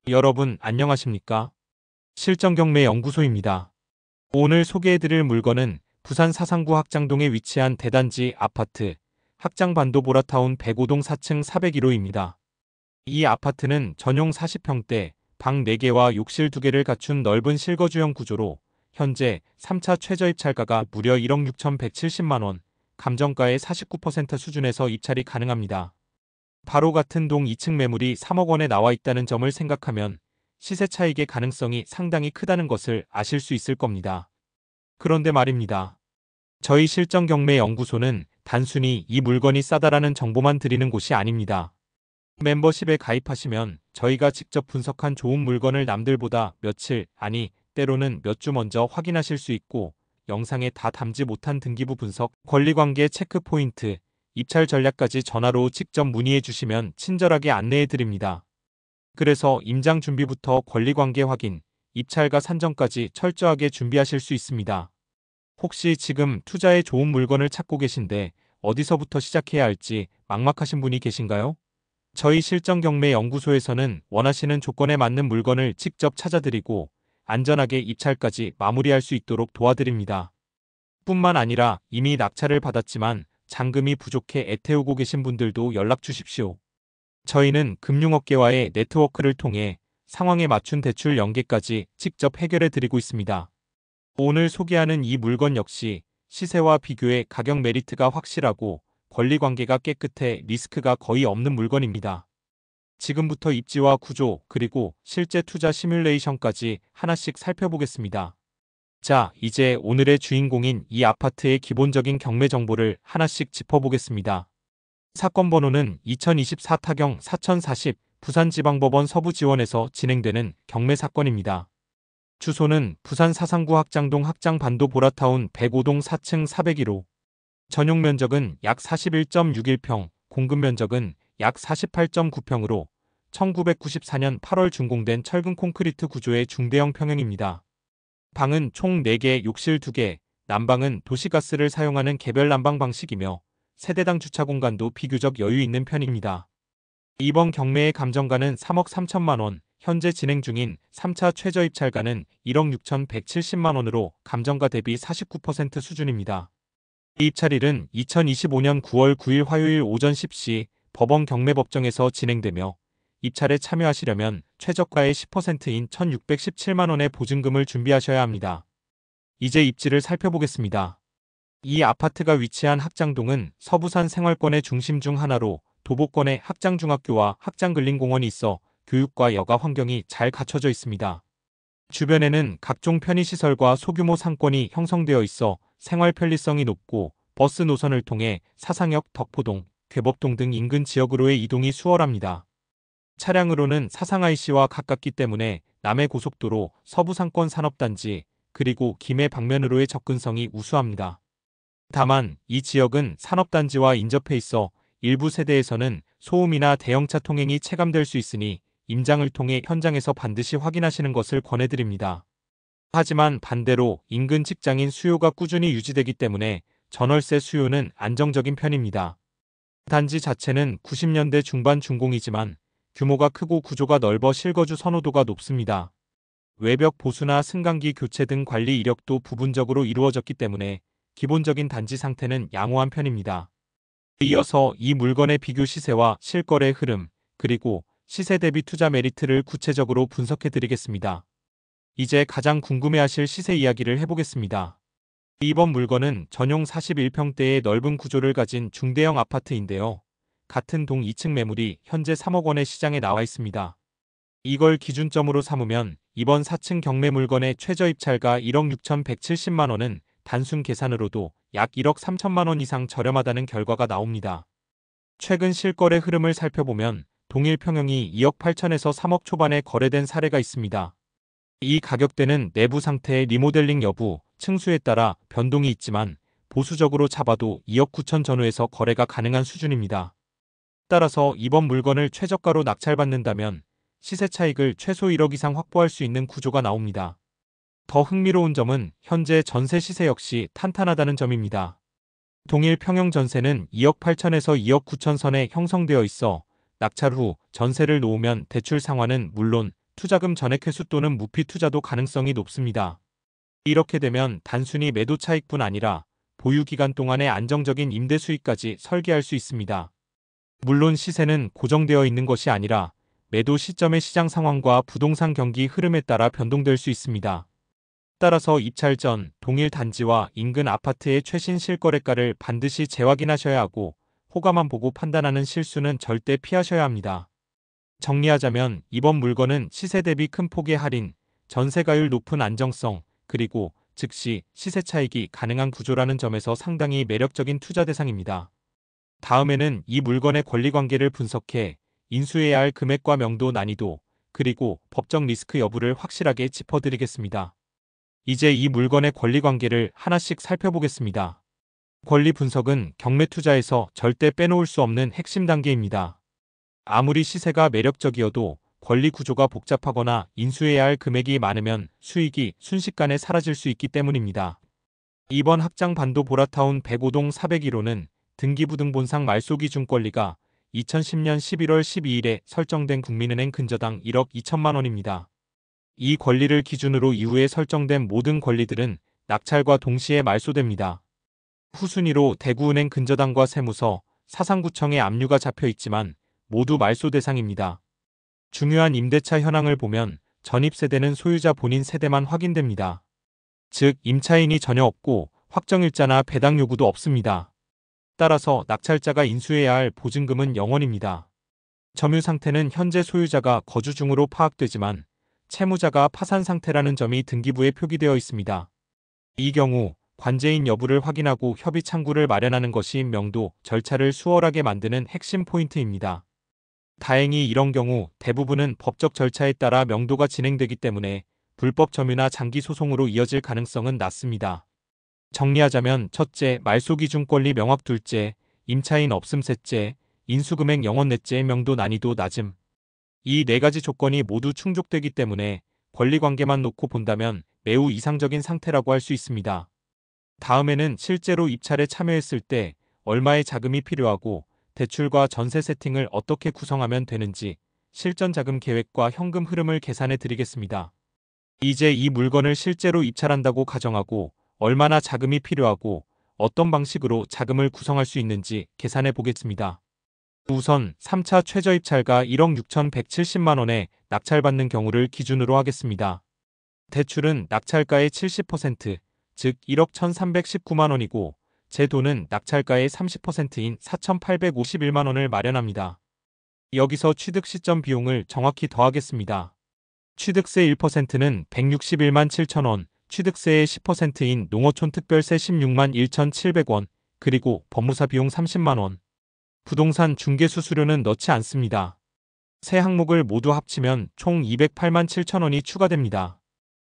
여러분 안녕하십니까? 실전경매연구소입니다. 오늘 소개해드릴 물건은 부산 사상구 학장동에 위치한 대단지 아파트 학장반도 보라타운 105동 4층 401호입니다. 이 아파트는 전용 40평대, 방 4개와 욕실 2개를 갖춘 넓은 실거주형 구조로 현재 3차 최저입찰가가 무려 1억 6,170만원, 감정가의 49% 수준에서 입찰이 가능합니다. 바로 같은 동 2층 매물이 3억 원에 나와 있다는 점을 생각하면 시세 차익의 가능성이 상당히 크다는 것을 아실 수 있을 겁니다. 그런데 말입니다. 저희 실전경매연구소는 단순히 이 물건이 싸다라는 정보만 드리는 곳이 아닙니다. 멤버십에 가입하시면 저희가 직접 분석한 좋은 물건을 남들보다 며칠, 아니 때로는 몇 주 먼저 확인하실 수 있고 영상에 다 담지 못한 등기부 분석, 권리관계 체크 포인트, 입찰 전략까지 전화로 직접 문의해 주시면 친절하게 안내해 드립니다. 그래서 임장 준비부터 권리관계 확인, 입찰과 산정까지 철저하게 준비하실 수 있습니다. 혹시 지금 투자에 좋은 물건을 찾고 계신데 어디서부터 시작해야 할지 막막하신 분이 계신가요? 저희 실전경매연구소에서는 원하시는 조건에 맞는 물건을 직접 찾아드리고 안전하게 입찰까지 마무리할 수 있도록 도와드립니다. 뿐만 아니라 이미 낙찰을 받았지만 잔금이 부족해 애태우고 계신 분들도 연락 주십시오. 저희는 금융업계와의 네트워크를 통해 상황에 맞춘 대출 연계까지 직접 해결해 드리고 있습니다. 오늘 소개하는 이 물건 역시 시세와 비교해 가격 메리트가 확실하고 권리관계가 깨끗해 리스크가 거의 없는 물건입니다. 지금부터 입지와 구조 그리고 실제 투자 시뮬레이션까지 하나씩 살펴보겠습니다. 자, 이제 오늘의 주인공인 이 아파트의 기본적인 경매 정보를 하나씩 짚어보겠습니다. 사건 번호는 2024 타경 4040 부산지방법원 서부지원에서 진행되는 경매 사건입니다. 주소는 부산 사상구 학장동 학장반도 보라타운 105동 4층 401호. 전용 면적은 약 41.61평, 공급 면적은 약 48.9평으로 1994년 8월 준공된 철근 콘크리트 구조의 중대형 평형입니다. 방은 총 4개, 욕실 2개, 난방은 도시가스를 사용하는 개별 난방 방식이며 세대당 주차 공간도 비교적 여유 있는 편입니다. 이번 경매의 감정가는 3억 3천만 원, 현재 진행 중인 3차 최저입찰가는 1억 6,170만 원으로 감정가 대비 49% 수준입니다. 입찰일은 2025년 9월 9일 화요일 오전 10시 법원 경매법정에서 진행되며 입찰에 참여하시려면 최저가의 10%인 1,617만 원의 보증금을 준비하셔야 합니다. 이제 입지를 살펴보겠습니다. 이 아파트가 위치한 학장동은 서부산 생활권의 중심 중 하나로 도보권에 학장중학교와 학장근린공원이 있어 교육과 여가 환경이 잘 갖춰져 있습니다. 주변에는 각종 편의시설과 소규모 상권이 형성되어 있어 생활 편리성이 높고 버스 노선을 통해 사상역, 덕포동, 괴법동 등 인근 지역으로의 이동이 수월합니다. 차량으로는 사상 IC와 가깝기 때문에 남해고속도로, 서부상권 산업단지, 그리고 김해 방면으로의 접근성이 우수합니다. 다만 이 지역은 산업단지와 인접해 있어 일부 세대에서는 소음이나 대형차 통행이 체감될 수 있으니 임장을 통해 현장에서 반드시 확인하시는 것을 권해드립니다. 하지만 반대로 인근 직장인 수요가 꾸준히 유지되기 때문에 전월세 수요는 안정적인 편입니다. 단지 자체는 90년대 중반 준공이지만 규모가 크고 구조가 넓어 실거주 선호도가 높습니다. 외벽 보수나 승강기 교체 등 관리 이력도 부분적으로 이루어졌기 때문에 기본적인 단지 상태는 양호한 편입니다. 이어서 이 물건의 비교 시세와 실거래 흐름, 그리고 시세 대비 투자 메리트를 구체적으로 분석해 드리겠습니다. 이제 가장 궁금해하실 시세 이야기를 해보겠습니다. 이번 물건은 전용 41평대의 넓은 구조를 가진 중대형 아파트인데요. 같은 동 2층 매물이 현재 3억 원의 시장에 나와 있습니다. 이걸 기준점으로 삼으면 이번 4층 경매 물건의 최저입찰가 1억 6,170만 원은 단순 계산으로도 약 1억 3천만 원 이상 저렴하다는 결과가 나옵니다. 최근 실거래 흐름을 살펴보면 동일 평형이 2억 8천에서 3억 초반에 거래된 사례가 있습니다. 이 가격대는 내부 상태의 리모델링 여부, 층수에 따라 변동이 있지만 보수적으로 잡아도 2억 9천 전후에서 거래가 가능한 수준입니다. 따라서 이번 물건을 최저가로 낙찰받는다면 시세 차익을 최소 1억 이상 확보할 수 있는 구조가 나옵니다. 더 흥미로운 점은 현재 전세 시세 역시 탄탄하다는 점입니다. 동일 평형 전세는 2억 8천에서 2억 9천 선에 형성되어 있어 낙찰 후 전세를 놓으면 대출 상환은 물론 투자금 전액 회수 또는 무피 투자도 가능성이 높습니다. 이렇게 되면 단순히 매도 차익뿐 아니라 보유 기간 동안의 안정적인 임대 수익까지 설계할 수 있습니다. 물론 시세는 고정되어 있는 것이 아니라 매도 시점의 시장 상황과 부동산 경기 흐름에 따라 변동될 수 있습니다. 따라서 입찰 전 동일 단지와 인근 아파트의 최신 실거래가를 반드시 재확인하셔야 하고 호가만 보고 판단하는 실수는 절대 피하셔야 합니다. 정리하자면 이번 물건은 시세 대비 큰 폭의 할인, 전세가율 높은 안정성, 그리고 즉시 시세 차익이 가능한 구조라는 점에서 상당히 매력적인 투자 대상입니다. 다음에는 이 물건의 권리관계를 분석해 인수해야 할 금액과 명도 난이도, 그리고 법적 리스크 여부를 확실하게 짚어드리겠습니다. 이제 이 물건의 권리관계를 하나씩 살펴보겠습니다. 권리 분석은 경매 투자에서 절대 빼놓을 수 없는 핵심 단계입니다. 아무리 시세가 매력적이어도 권리 구조가 복잡하거나 인수해야 할 금액이 많으면 수익이 순식간에 사라질 수 있기 때문입니다. 이번 확장반도 보라타운 105동 401호는 등기부등본상 말소기준권리가 2010년 11월 12일에 설정된 국민은행 근저당 1억 2천만 원입니다. 이 권리를 기준으로 이후에 설정된 모든 권리들은 낙찰과 동시에 말소됩니다. 후순위로 대구은행 근저당과 세무서, 사상구청에 압류가 잡혀 있지만 모두 말소 대상입니다. 중요한 임대차 현황을 보면 전입세대는 소유자 본인 세대만 확인됩니다. 즉 임차인이 전혀 없고 확정일자나 배당 요구도 없습니다. 따라서 낙찰자가 인수해야 할 보증금은 0원입니다. 점유 상태는 현재 소유자가 거주 중으로 파악되지만 채무자가 파산 상태라는 점이 등기부에 표기되어 있습니다. 이 경우 관제인 여부를 확인하고 협의 창구를 마련하는 것이 명도 절차를 수월하게 만드는 핵심 포인트입니다. 다행히 이런 경우 대부분은 법적 절차에 따라 명도가 진행되기 때문에 불법 점유나 장기 소송으로 이어질 가능성은 낮습니다. 정리하자면 첫째, 말소기준권리 명확. 둘째, 임차인 없음. 셋째, 인수금액 0원. 넷째, 명도 난이도 낮음. 이 네 가지 조건이 모두 충족되기 때문에 권리관계만 놓고 본다면 매우 이상적인 상태라고 할 수 있습니다. 다음에는 실제로 입찰에 참여했을 때 얼마의 자금이 필요하고 대출과 전세 세팅을 어떻게 구성하면 되는지 실전 자금 계획과 현금 흐름을 계산해 드리겠습니다. 이제 이 물건을 실제로 입찰한다고 가정하고 얼마나 자금이 필요하고 어떤 방식으로 자금을 구성할 수 있는지 계산해 보겠습니다. 우선 3차 최저 입찰가 1억 6,170만 원에 낙찰받는 경우를 기준으로 하겠습니다. 대출은 낙찰가의 70%, 즉 1억 1,319만 원이고 제 돈은 낙찰가의 30%인 4,851만 원을 마련합니다. 여기서 취득 시점 비용을 정확히 더하겠습니다. 취득세 1%는 161만 7천 원, 취득세의 10%인 농어촌 특별세 16만 1,700원, 그리고 법무사 비용 30만 원. 부동산 중개 수수료는 넣지 않습니다. 세 항목을 모두 합치면 총 208만 7천 원이 추가됩니다.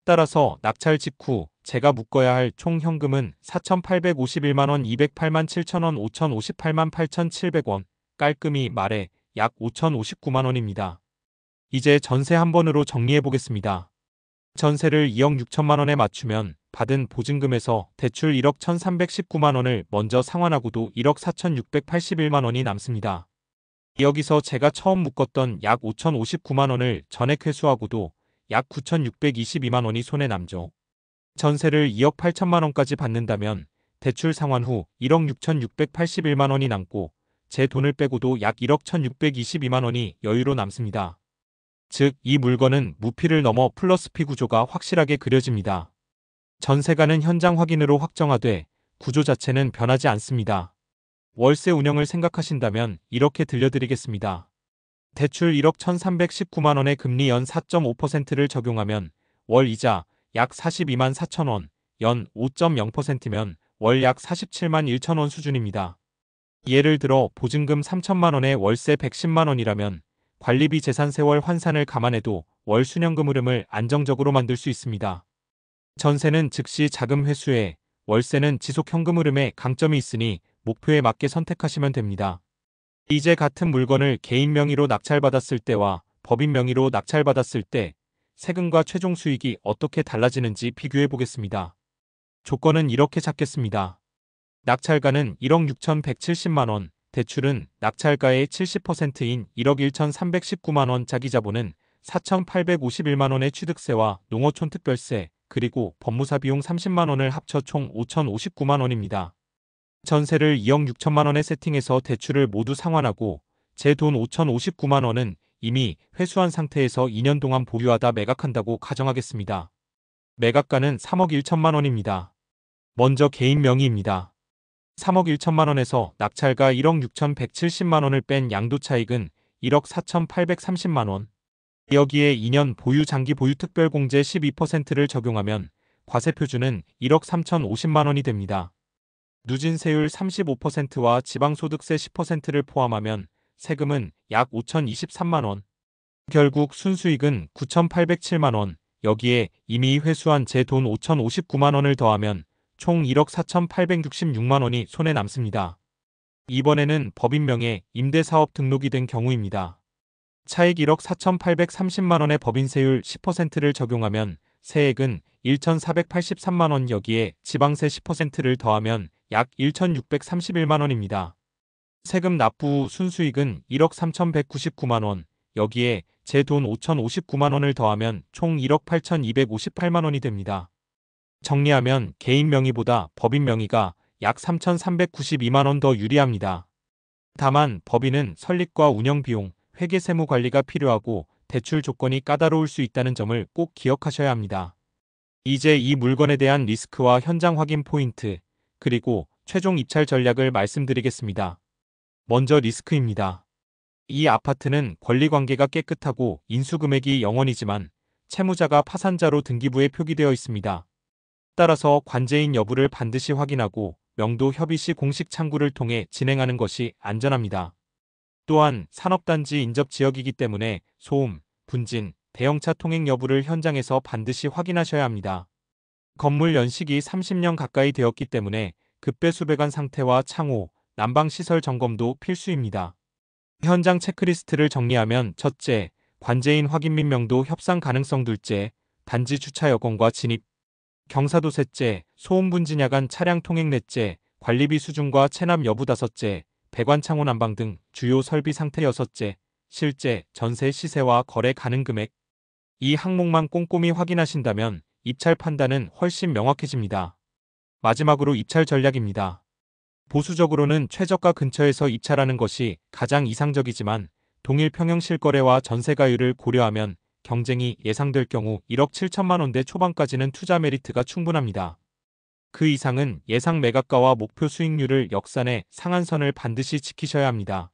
따라서 낙찰 직후 제가 묶어야 할 총 현금은 4,851만 원, 208만 7천 원, 5,058만 8,700원, 깔끔히 말해 약 5,059만 원입니다. 이제 전세 한 번으로 정리해 보겠습니다. 전세를 2억 6천만 원에 맞추면 받은 보증금에서 대출 1억 1,319만 원을 먼저 상환하고도 1억 4,681만 원이 남습니다. 여기서 제가 처음 묶었던 약 5,059만 원을 전액 회수하고도 약 9,622만 원이 손에 남죠. 전세를 2억 8천만 원까지 받는다면 대출 상환 후 1억 6,681만 원이 남고 제 돈을 빼고도 약 1억 1,622만 원이 여유로 남습니다. 즉, 이 물건은 무피를 넘어 플러스 피 구조가 확실하게 그려집니다. 전세가는 현장 확인으로 확정하되 구조 자체는 변하지 않습니다. 월세 운영을 생각하신다면 이렇게 들려드리겠습니다. 대출 1억 1,319만 원의 금리 연 4.5%를 적용하면 월 이자 약 42만 4천 원, 연 5.0%면 월 약 47만 1천 원 수준입니다. 예를 들어 보증금 3천만 원에 월세 110만 원이라면 관리비 재산 세월 환산을 감안해도 월 순현금 흐름을 안정적으로 만들 수 있습니다. 전세는 즉시 자금 회수에, 월세는 지속 현금 흐름에 강점이 있으니 목표에 맞게 선택하시면 됩니다. 이제 같은 물건을 개인 명의로 낙찰받았을 때와 법인 명의로 낙찰받았을 때 세금과 최종 수익이 어떻게 달라지는지 비교해 보겠습니다. 조건은 이렇게 잡겠습니다. 낙찰가는 1억 6,170만 원, 대출은 낙찰가의 70%인 1억 1,319만 원, 자기자본은 4,851만원의 취득세와 농어촌 특별세, 그리고 법무사 비용 30만원을 합쳐 총 5,059만원입니다. 전세를 2억 6천만원에 세팅해서 대출을 모두 상환하고 제 돈 5,059만원은 이미 회수한 상태에서 2년 동안 보유하다 매각한다고 가정하겠습니다. 매각가는 3억 1천만원입니다. 먼저 개인 명의입니다. 3억 1천만원에서 낙찰가 1억 6,170만원을 뺀 양도차익은 1억 4,830만원. 여기에 2년 보유 장기 보유 특별공제 12%를 적용하면 과세표준은 1억 3,050만원이 됩니다. 누진세율 35%와 지방소득세 10%를 포함하면 세금은 약 5,023만원. 결국 순수익은 9,807만원. 여기에 이미 회수한 제 돈 5,059만원을 더하면 총 1억 4,866만원이 손에 남습니다. 이번에는 법인명의 임대사업 등록이 된 경우입니다. 차익 1억 4,830만원의 법인세율 10%를 적용하면 세액은 1,483만원. 여기에 지방세 10%를 더하면 약 1,631만원입니다. 세금 납부 후 순수익은 1억 3,199만원. 여기에 제 돈 5,059만원을 더하면 총 1억 8,258만원이 됩니다. 정리하면 개인 명의보다 법인 명의가 약 3,392만원 더 유리합니다. 다만 법인은 설립과 운영 비용, 회계 세무 관리가 필요하고 대출 조건이 까다로울 수 있다는 점을 꼭 기억하셔야 합니다. 이제 이 물건에 대한 리스크와 현장 확인 포인트, 그리고 최종 입찰 전략을 말씀드리겠습니다. 먼저 리스크입니다. 이 아파트는 권리관계가 깨끗하고 인수금액이 0원이지만 채무자가 파산자로 등기부에 표기되어 있습니다. 따라서 관제인 여부를 반드시 확인하고 명도 협의 시 공식 창구를 통해 진행하는 것이 안전합니다. 또한 산업단지 인접 지역이기 때문에 소음, 분진, 대형차 통행 여부를 현장에서 반드시 확인하셔야 합니다. 건물 연식이 30년 가까이 되었기 때문에 급배수배관 상태와 창호, 난방시설 점검도 필수입니다. 현장 체크리스트를 정리하면 첫째, 관제인 확인 및 명도 협상 가능성. 둘째, 단지 주차 여건과 진입. 경사도. 셋째, 소음 분진 야간 차량 통행. 넷째, 관리비 수준과 체납 여부. 다섯째, 배관 창호 난방 등 주요 설비 상태. 여섯째, 실제 전세 시세와 거래 가능 금액. 이 항목만 꼼꼼히 확인하신다면 입찰 판단은 훨씬 명확해집니다. 마지막으로 입찰 전략입니다. 보수적으로는 최저가 근처에서 입찰하는 것이 가장 이상적이지만 동일 평형 실거래와 전세가율을 고려하면 경쟁이 예상될 경우 1억 7천만원대 초반까지는 투자 메리트가 충분합니다. 그 이상은 예상 매각가와 목표 수익률을 역산해 상한선을 반드시 지키셔야 합니다.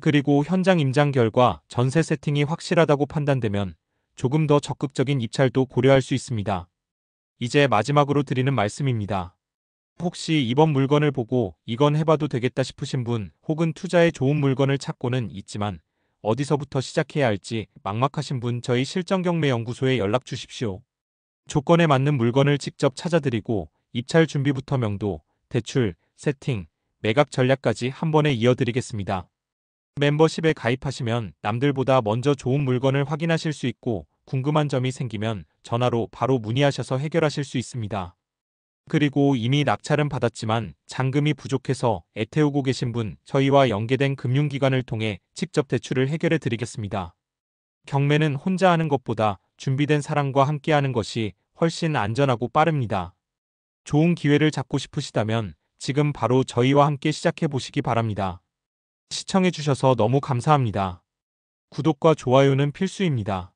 그리고 현장 임장 결과 전세 세팅이 확실하다고 판단되면 조금 더 적극적인 입찰도 고려할 수 있습니다. 이제 마지막으로 드리는 말씀입니다. 혹시 이번 물건을 보고 이건 해봐도 되겠다 싶으신 분, 혹은 투자에 좋은 물건을 찾고는 있지만 어디서부터 시작해야 할지 막막하신 분, 저희 실전경매연구소에 연락 주십시오. 조건에 맞는 물건을 직접 찾아드리고 입찰 준비부터 명도, 대출, 세팅, 매각 전략까지 한 번에 이어드리겠습니다. 멤버십에 가입하시면 남들보다 먼저 좋은 물건을 확인하실 수 있고 궁금한 점이 생기면 전화로 바로 문의하셔서 해결하실 수 있습니다. 그리고 이미 낙찰은 받았지만 잔금이 부족해서 애태우고 계신 분, 저희와 연계된 금융기관을 통해 직접 대출을 해결해 드리겠습니다. 경매는 혼자 하는 것보다 준비된 사람과 함께 하는 것이 훨씬 안전하고 빠릅니다. 좋은 기회를 잡고 싶으시다면 지금 바로 저희와 함께 시작해 보시기 바랍니다. 시청해 주셔서 너무 감사합니다. 구독과 좋아요는 필수입니다.